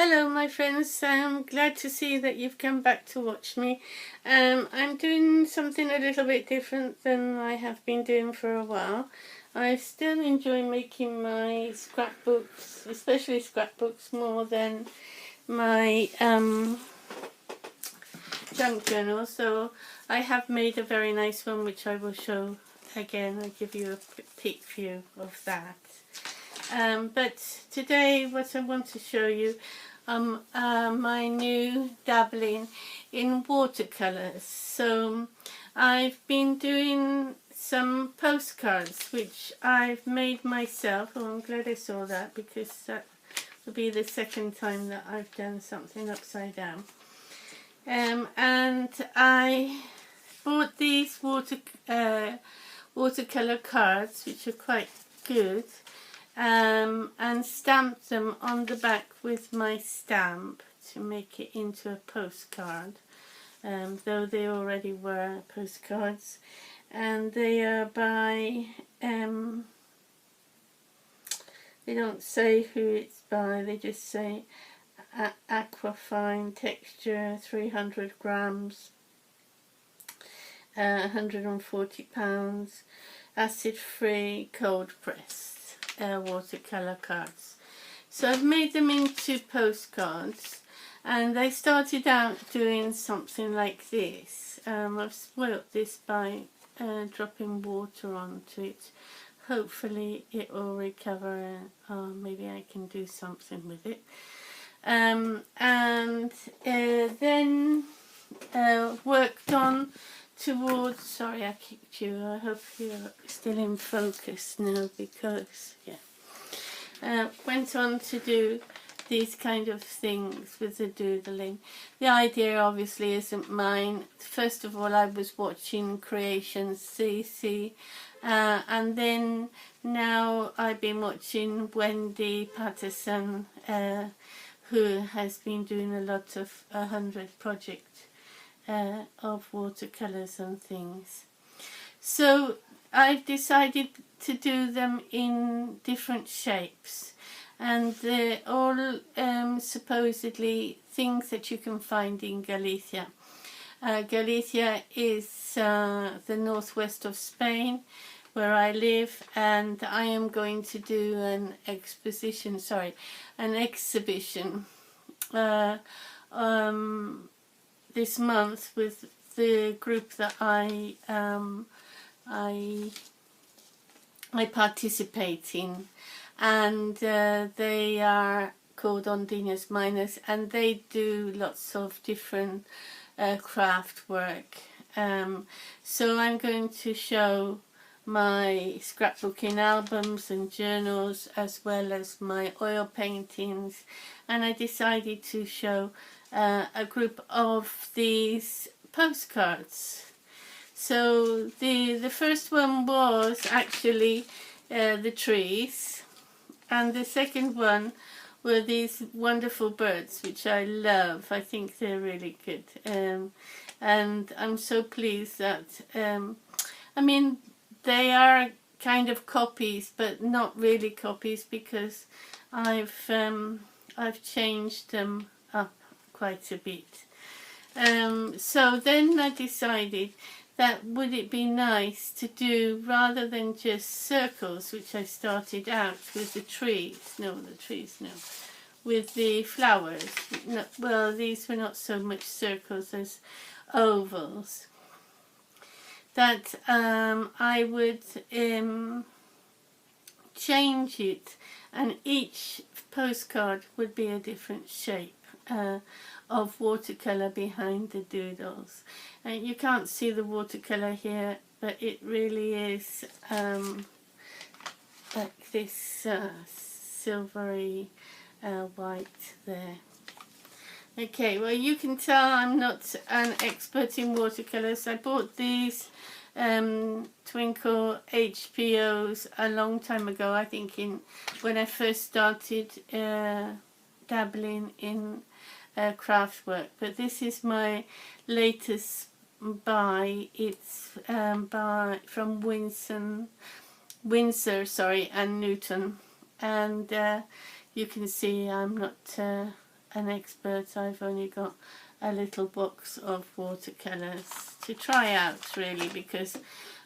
Hello my friends, I'm glad to see that you've come back to watch me. I'm doing something a little bit different than I have been doing for a while. I still enjoy making my scrapbooks, especially scrapbooks, more than my junk journal. So I have made a very nice one which I will show again. I'll give you a peek view of that. But today what I want to show you my new dabbling in watercolours. So I've been doing some postcards which I've made myself. Oh, I'm glad I saw that, because that will be the second time that I've done something upside down. And I bought these watercolour cards, which are quite good, and stamped them on the back with my stamp to make it into a postcard, though they already were postcards. And they are by, they don't say who it's by, they just say Aquafine Texture, 300 grams, 140 pounds, acid free, cold pressed watercolour cards. So I've made them into postcards, and I started out doing something like this. I've spoilt this by dropping water onto it. Hopefully it will recover, maybe I can do something with it. And then worked on towards, sorry I kicked you, I hope you're still in focus now, because went on to do these kind of things with the doodling. The idea obviously isn't mine. First of all, I was watching Creationsceecee, and then now I've been watching Wendy Patterson, who has been doing a lot of 100 projects of watercolours and things. So I've decided to do them in different shapes, and they're all supposedly things that you can find in Galicia. Galicia is the northwest of Spain, where I live, and I am going to do an exhibition this month with the group that I participate in, and they are called Ondinas Miners, and they do lots of different craft work. So I'm going to show my scrapbooking albums and journals, as well as my oil paintings, and I decided to show a group of these postcards. So the first one was actually the trees, and the second one were these wonderful birds, which I love. I think they're really good, and I'm so pleased that I mean, they are kind of copies, but not really copies, because I've changed them up quite a bit. So then I decided that would it be nice to do, rather than just circles, which I started out with the trees, with the flowers. No, well, these were not so much circles as ovals. That I would change it, and each postcard would be a different shape of watercolour behind the doodles. You can't see the watercolour here, but it really is like this silvery white there. Okay, well, you can tell I'm not an expert in watercolours. I bought these Twinkle HPOs a long time ago, I think when I first started dabbling in craft work. But this is my latest buy. It's from Windsor and Newton, and you can see I'm not an expert. I've only got a little box of watercolours to try out, really, because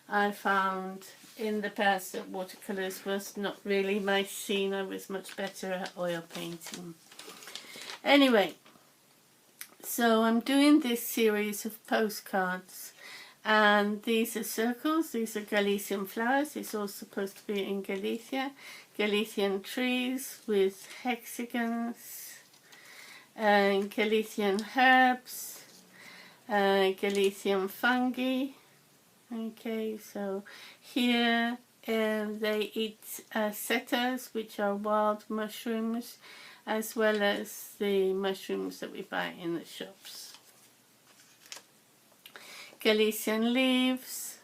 I found in the past that watercolours was not really my scene. I was much better at oil painting. Anyway, so I'm doing this series of postcards, and these are circles. These are Galician flowers. It's all supposed to be in Galicia. Galician trees with hexagons, Galician herbs, Galician fungi. Okay, so here they eat setas, which are wild mushrooms, as well as the mushrooms that we buy in the shops. Galician leaves.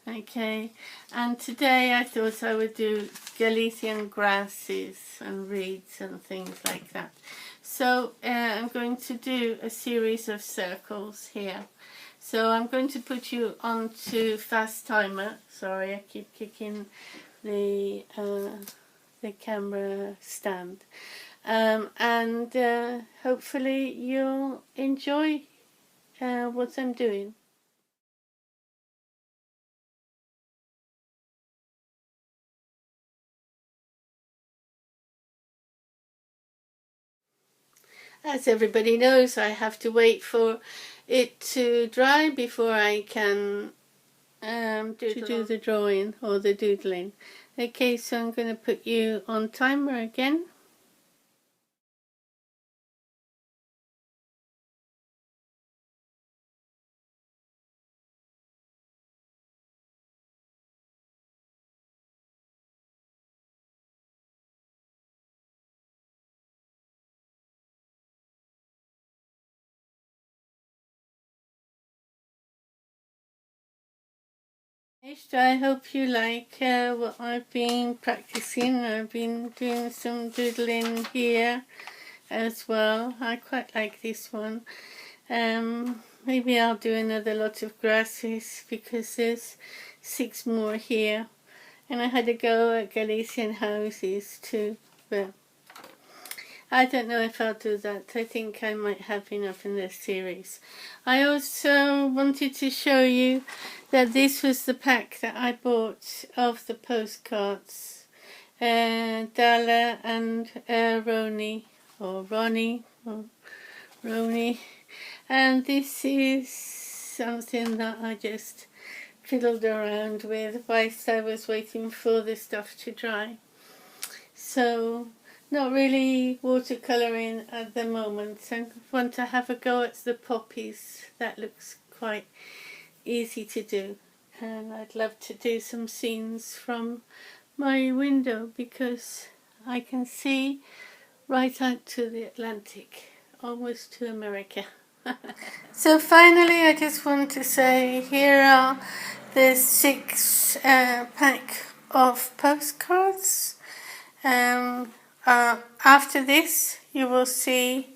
Okay, and today I thought I would do Galician grasses and reeds and things like that. So I'm going to do a series of circles here. So I'm going to put you onto fast timer. Sorry, I keep kicking the camera stand. And hopefully you'll enjoy what I'm doing. As everybody knows, I have to wait for it to dry before I can do the drawing or the doodling. Okay, so I'm going to put you on timer again. I hope you like what I've been practicing. I've been doing some doodling here as well. I quite like this one. Maybe I'll do another lot of grasses because there's 6 more here. And I had a go at Galician houses too, but I don't know if I'll do that. I think I might have enough in this series. I also wanted to show you that this was the pack that I bought of the postcards. Dala and Ronnie, or Ronnie, or Roni. And this is something that I just fiddled around with whilst I was waiting for the stuff to dry. So, not really watercolouring at the moment. I want to have a go at the poppies. That looks quite easy to do. And I'd love to do some scenes from my window because I can see right out to the Atlantic, almost to America. So finally, I just want to say here are the 6 pack of postcards. After this, you will see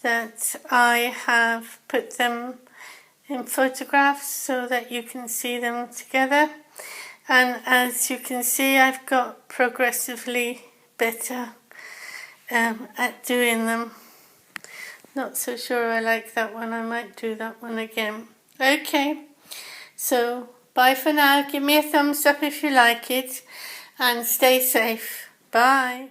that I have put them in photographs so that you can see them together. And as you can see, I've got progressively better at doing them. Not so sure I like that one. I might do that one again. Okay, so bye for now. Give me a thumbs up if you like it and stay safe. Bye.